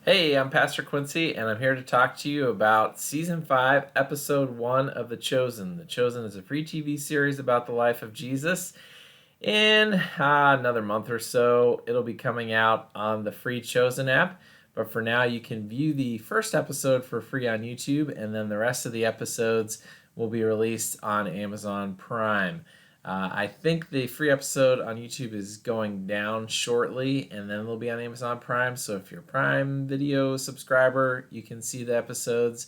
Hey, I'm Pastor Quincy, and I'm here to talk to you about Season 5, Episode 1 of The Chosen. The Chosen is a free TV series about the life of Jesus. In another month or so, it'll be coming out on the free Chosen app. But for now, you can view the first episode for free on YouTube, and then the rest of the episodes will be released on Amazon Prime. I think the free episode on YouTube is going down shortly, and then it'll be on Amazon Prime. So if you're a Prime Video subscriber, you can see the episodes.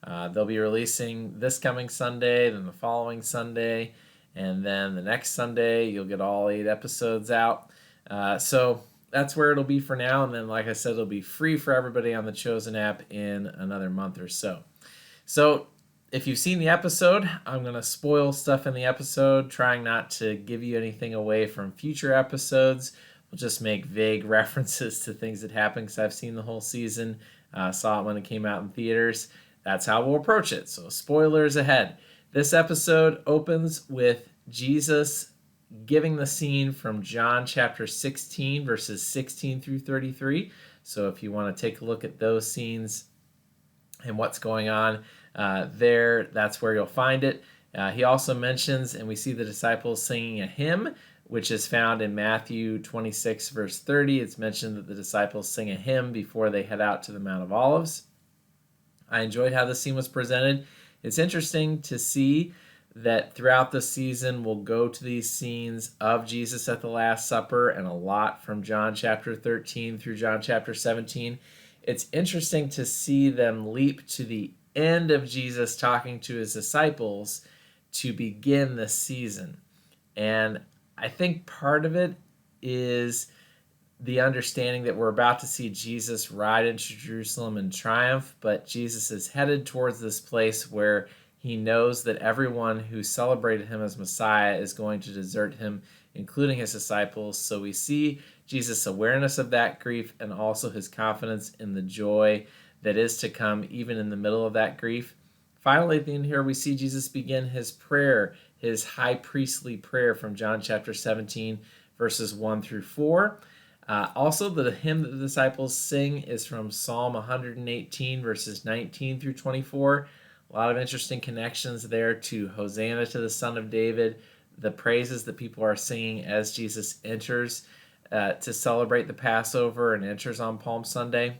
They'll be releasing this coming Sunday, then the following Sunday, and then the next Sunday. You'll get all 8 episodes out. So that's where it'll be for now. And then, like I said, it'll be free for everybody on the Chosen app in another month or so. So if you've seen the episode, I'm going to spoil stuff in the episode, trying not to give you anything away from future episodes. We'll just make vague references to things that happen because I've seen the whole season, saw it when it came out in theaters. That's how we'll approach it. So spoilers ahead. This episode opens with Jesus giving the scene from John chapter 16, verses 16 through 33. So if you want to take a look at those scenes and what's going on there, that's where you'll find it. He also mentions, and we see the disciples singing a hymn, which is found in Matthew 26, verse 30. It's mentioned that the disciples sing a hymn before they head out to the Mount of Olives. I enjoyed how the scene was presented. It's interesting to see that throughout the season we'll go to these scenes of Jesus at the Last Supper, and a lot from John chapter 13 through John chapter 17. It's interesting to see them leap to the end of Jesus talking to his disciples to begin the season. And I think part of it is the understanding that we're about to see Jesus ride into Jerusalem in triumph, but Jesus is headed towards this place where he knows that everyone who celebrated him as Messiah is going to desert him, including his disciples. So we see Jesus' awareness of that grief and also his confidence in the joy that is to come even in the middle of that grief. Finally, at the end here, we see Jesus begin his prayer, his high priestly prayer from John chapter 17, verses 1 through 4. Also, the hymn that the disciples sing is from Psalm 118, verses 19 through 24. A lot of interesting connections there to Hosanna to the Son of David, the praises that people are singing as Jesus enters to celebrate the Passover and enters on Palm Sunday.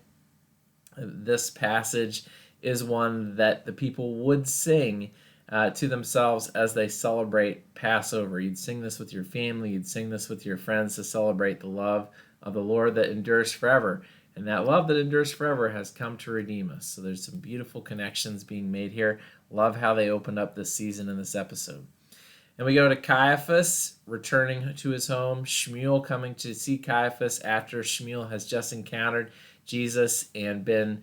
This passage is one that the people would sing to themselves as they celebrate Passover. You'd sing this with your family, you'd sing this with your friends to celebrate the love of the Lord that endures forever. And that love that endures forever has come to redeem us. So there's some beautiful connections being made here. Love how they opened up this season in this episode. And we go to Caiaphas returning to his home, Shmuel coming to see Caiaphas after Shmuel has just encountered Jesus and been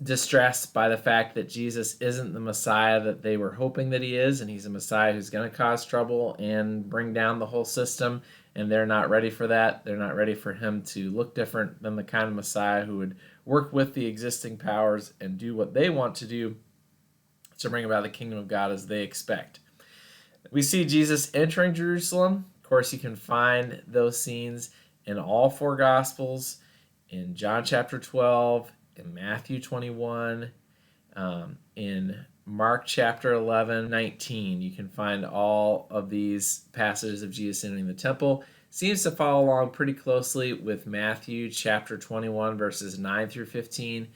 distressed by the fact that Jesus isn't the Messiah that they were hoping that he is, and he's a Messiah who's going to cause trouble and bring down the whole system, and they're not ready for that. They're not ready for him to look different than the kind of Messiah who would work with the existing powers and do what they want to do to bring about the kingdom of God as they expect. We see Jesus entering Jerusalem. Of course, you can find those scenes in all 4 Gospels, in John chapter 12, in Matthew 21, in Mark chapter 11, 19. You can find all of these passages of Jesus entering the temple. Seems to follow along pretty closely with Matthew chapter 21, verses 9 through 15.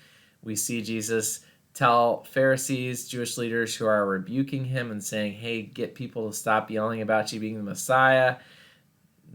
We see Jesus tell Pharisees, Jewish leaders who are rebuking him and saying, hey, get people to stop yelling about you being the Messiah,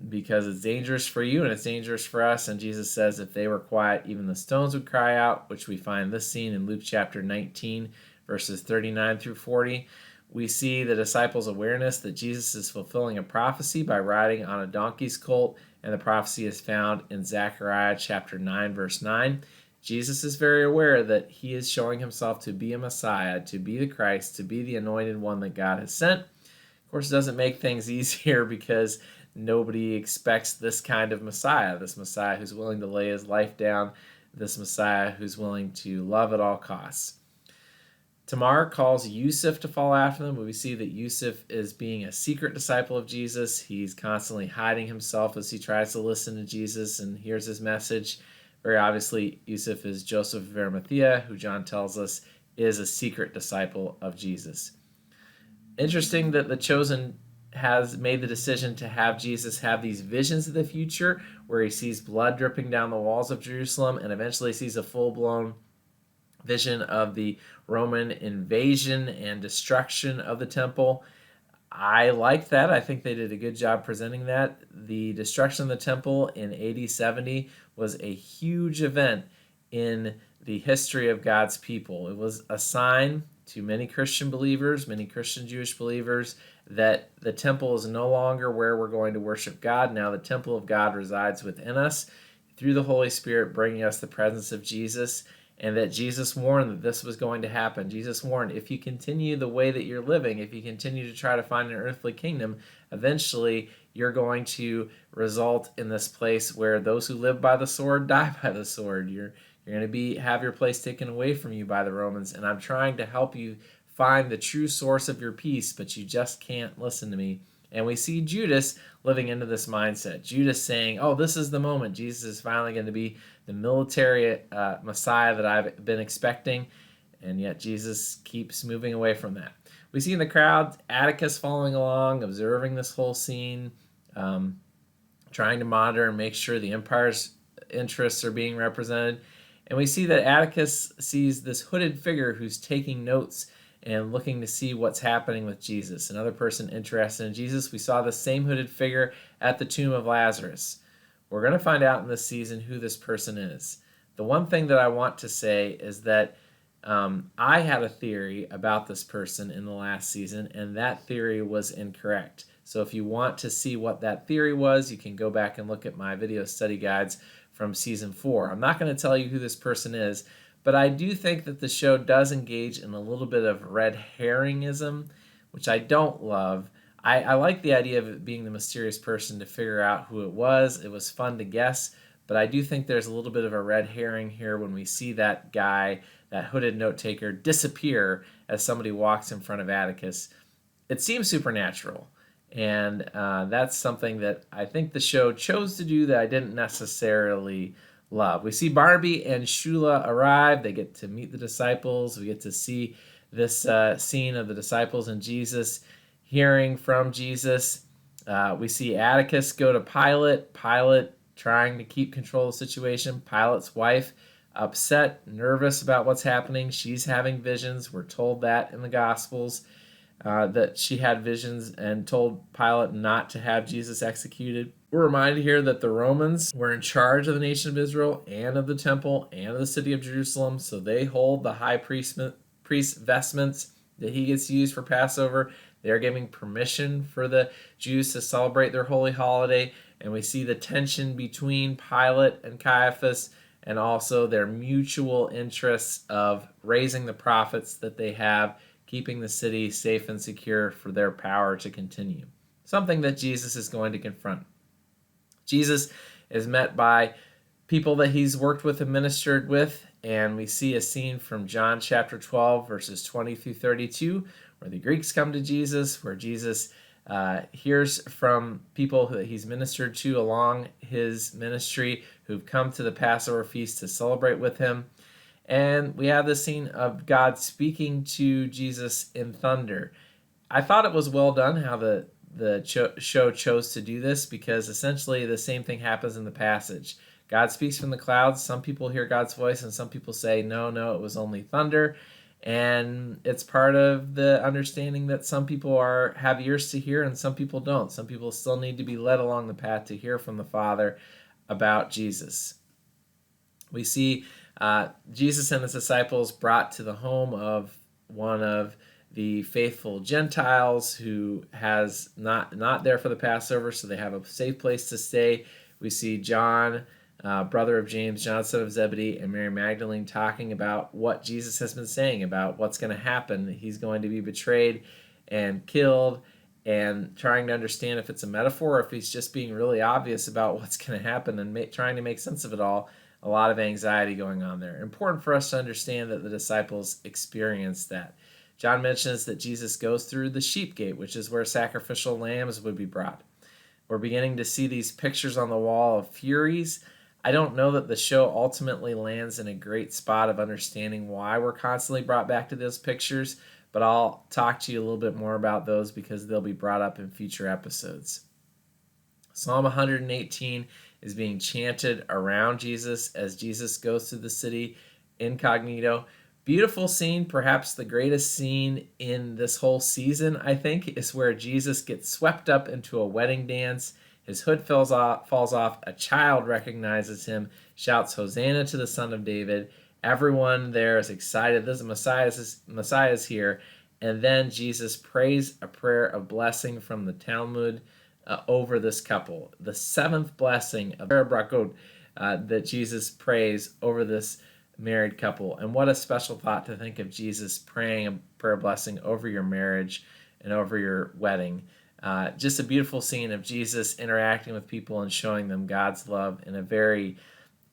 because it's dangerous for you and it's dangerous for us. And Jesus says if they were quiet, even the stones would cry out, which we find this scene in Luke chapter 19, verses 39 through 40. We see the disciples' awareness that Jesus is fulfilling a prophecy by riding on a donkey's colt, and the prophecy is found in Zechariah chapter 9, verse 9. Jesus is very aware that he is showing himself to be a Messiah, to be the Christ, to be the anointed one that God has sent. Of course, it doesn't make things easier because nobody expects this kind of Messiah, this Messiah who's willing to lay his life down, this Messiah who's willing to love at all costs. Tamar calls Yusuf to follow after them, but we see that Yusuf is being a secret disciple of Jesus. He's constantly hiding himself as he tries to listen to Jesus and hears his message. Very obviously, Yusuf is Joseph of Arimathea, who John tells us is a secret disciple of Jesus. Interesting that the chosen has made the decision to have Jesus have these visions of the future where he sees blood dripping down the walls of Jerusalem and eventually sees a full-blown vision of the Roman invasion and destruction of the temple. I like that. I think they did a good job presenting that. The destruction of the temple in AD 70 was a huge event in the history of God's people. It was a sign to many Christian believers, many Christian Jewish believers, that the temple is no longer where we're going to worship God. Now the temple of God resides within us through the Holy Spirit, bringing us the presence of Jesus, and that Jesus warned that this was going to happen. Jesus warned, if you continue the way that you're living, if you continue to try to find an earthly kingdom, eventually you're going to result in this place where those who live by the sword die by the sword. You're going to have your place taken away from you by the Romans, and I'm trying to help you find the true source of your peace, but you just can't listen to me. And we see Judas living into this mindset. Judas saying, oh, this is the moment. Jesus is finally going to be the military Messiah that I've been expecting. And yet Jesus keeps moving away from that. We see in the crowd Atticus following along, observing this whole scene, trying to monitor and make sure the empire's interests are being represented. And we see that Atticus sees this hooded figure who's taking notes and looking to see what's happening with Jesus. Another person interested in Jesus. We saw the same hooded figure at the tomb of Lazarus. We're going to find out in this season who this person is. The one thing that I want to say is that I had a theory about this person in the last season, and that theory was incorrect. So if you want to see what that theory was, you can go back and look at my video study guides from season 4. I'm not going to tell you who this person is, but I do think that the show does engage in a little bit of red herringism, which I don't love. I like the idea of it being the mysterious person to figure out who it was. It was fun to guess, but I do think there's a little bit of a red herring here when we see that guy, that hooded note taker, disappear as somebody walks in front of Atticus. It seems supernatural, and that's something that I think the show chose to do that I didn't necessarily love. We see Barnaby and Shula arrive. They get to meet the disciples. We get to see this scene of the disciples and Jesus hearing from Jesus. We see Atticus go to Pilate. Pilate trying to keep control of the situation. Pilate's wife upset, nervous about what's happening. She's having visions. We're told that in the Gospels, that she had visions and told Pilate not to have Jesus executed. We're reminded here that the Romans were in charge of the nation of Israel and of the temple and of the city of Jerusalem, so they hold the high priest vestments that he gets to use for Passover. They're giving permission for the Jews to celebrate their holy holiday, and we see the tension between Pilate and Caiaphas, and also their mutual interests of raising the prophets that they have, keeping the city safe and secure for their power to continue. Something that Jesus is going to confront. Jesus is met by people that he's worked with and ministered with, and we see a scene from John chapter 12, verses 20 through 32, where the Greeks come to Jesus, where Jesus hears from people that he's ministered to along his ministry who've come to the Passover feast to celebrate with him. And we have the scene of God speaking to Jesus in thunder. I thought it was well done how the show chose to do this, because essentially the same thing happens in the passage. God speaks from the clouds. Some people hear God's voice and some people say, no, it was only thunder. And it's part of the understanding that some people have ears to hear and some people don't. Some people still need to be led along the path to hear from the Father about Jesus. We see Jesus and his disciples brought to the home of one of the faithful Gentiles who has not there for the Passover, so they have a safe place to stay. We see John, brother of James, John son of Zebedee, and Mary Magdalene talking about what Jesus has been saying about what's going to happen. He's going to be betrayed and killed, and trying to understand if it's a metaphor or if he's just being really obvious about what's going to happen and trying to make sense of it all. A lot of anxiety going on there. Important for us to understand that the disciples experienced that. John mentions that Jesus goes through the sheep gate, which is where sacrificial lambs would be brought. We're beginning to see these pictures on the wall of Furies. I don't know that the show ultimately lands in a great spot of understanding why we're constantly brought back to those pictures, but I'll talk to you a little bit more about those because they'll be brought up in future episodes. Psalm 118 is being chanted around Jesus as Jesus goes through the city incognito. Beautiful scene, perhaps the greatest scene in this whole season, I think, is where Jesus gets swept up into a wedding dance. His hood falls off. A child recognizes him, shouts, "Hosanna to the Son of David." Everyone there is excited. This Messiah's here. And then Jesus prays a prayer of blessing from the Talmud over this couple. The seventh blessing of Brakot that Jesus prays over this married couple. And what a special thought to think of Jesus praying a prayer blessing over your marriage and over your wedding. Just a beautiful scene of Jesus interacting with people and showing them God's love in a very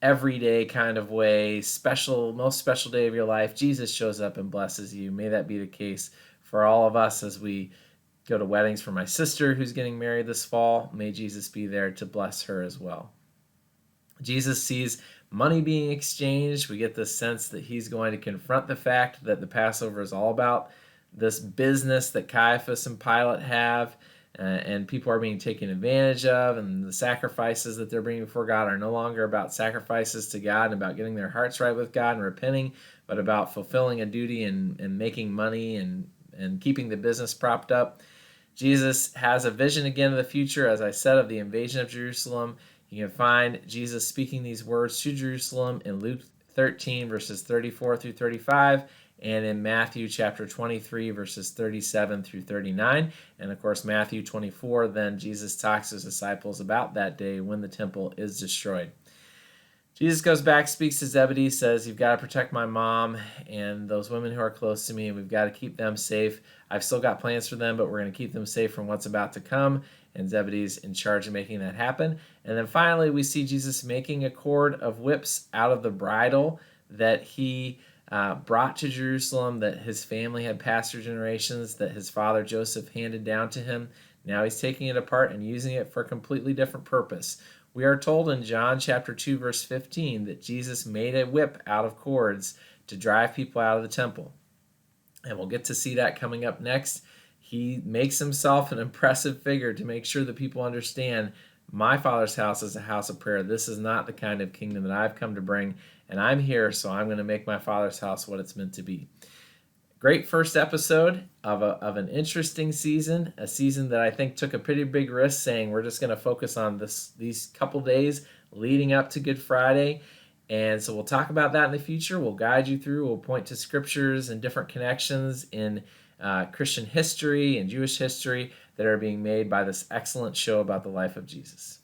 everyday kind of way. Most special day of your life, Jesus shows up and blesses you. May that be the case for all of us as we go to weddings. For my sister who's getting married this fall, may Jesus be there to bless her as well. Jesus sees money being exchanged. We get this sense that he's going to confront the fact that the Passover is all about this business that Caiaphas and Pilate have, and people are being taken advantage of, and the sacrifices that they're bringing before God are no longer about sacrifices to God and about getting their hearts right with God and repenting, but about fulfilling a duty and making money and keeping the business propped up. Jesus has a vision again of the future, as I said, of the invasion of Jerusalem. You can find Jesus speaking these words to Jerusalem in Luke 13, verses 34 through 35, and in Matthew chapter 23, verses 37 through 39. And of course, Matthew 24, then Jesus talks to his disciples about that day when the temple is destroyed. Jesus goes back, speaks to Zebedee, says, "You've got to protect my mom and those women who are close to me, and we've got to keep them safe. I've still got plans for them, but we're going to keep them safe from what's about to come." And Zebedee's in charge of making that happen. And then finally, we see Jesus making a cord of whips out of the bridle that he brought to Jerusalem, that his family had passed through generations, that his father Joseph handed down to him. Now he's taking it apart and using it for a completely different purpose. We are told in John chapter 2, verse 15, that Jesus made a whip out of cords to drive people out of the temple. And we'll get to see that coming up next. He makes himself an impressive figure to make sure that people understand my Father's house is a house of prayer. This is not the kind of kingdom that I've come to bring, and I'm here, so I'm going to make my Father's house what it's meant to be. Great first episode of an interesting season, a season that I think took a pretty big risk, saying we're just going to focus on these couple days leading up to Good Friday. And so we'll talk about that in the future. We'll guide you through. We'll point to scriptures and different connections in Christian history and Jewish history that are being made by this excellent show about the life of Jesus.